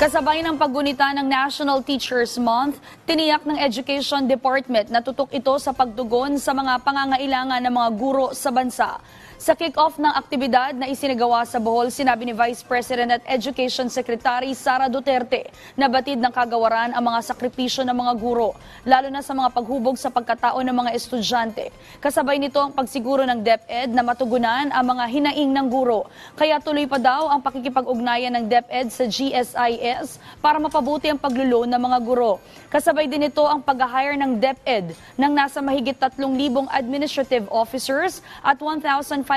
Kasabay ng paggunita ng National Teachers Month, tiniyak ng Education Department na tutok ito sa pagtugon sa mga pangangailangan ng mga guro sa bansa. Sa kick-off ng aktibidad na isinagawa sa Bohol, sinabi ni Vice President at Education Secretary Sara Duterte na batid ng kagawaran ang mga sakripisyo ng mga guro, lalo na sa mga paghubog sa pagkatao ng mga estudyante. Kasabay nito ang pagsiguro ng DepEd na matugunan ang mga hinaing ng guro. Kaya tuloy pa daw ang pakikipag-ugnayan ng DepEd sa GSIS para mapabuti ang paglulo ng mga guro. Kasabay din ito ang pag-hire ng DepEd ng nasa mahigit 3,000 administrative officers at 1,500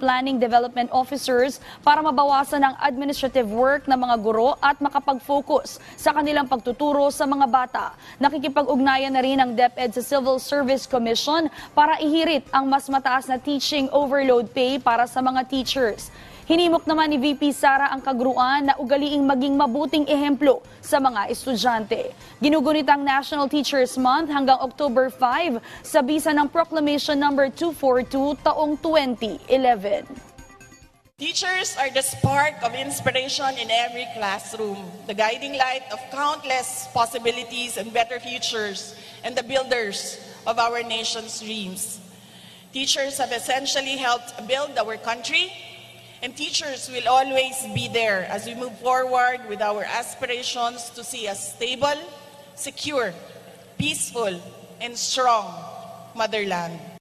planning development officers para mabawasan ang administrative work ng mga guro at makapag-focus sa kanilang pagtuturo sa mga bata. Nakikipag-ugnayan na rin ang DepEd sa Civil Service Commission para ihirit ang mas mataas na teaching overload pay para sa mga teachers. Hinimok naman ni VP Sara ang kaguruan na ugaliing maging mabuting ehemplo sa mga estudyante. Ginugunit ang National Teachers Month hanggang October 5 sa bisa ng Proclamation No. 242 taong 2011. Teachers are the spark of inspiration in every classroom, the guiding light of countless possibilities and better futures, and the builders of our nation's dreams. Teachers have essentially helped build our country, and teachers will always be there as we move forward with our aspirations to see a stable, secure, peaceful, and strong motherland.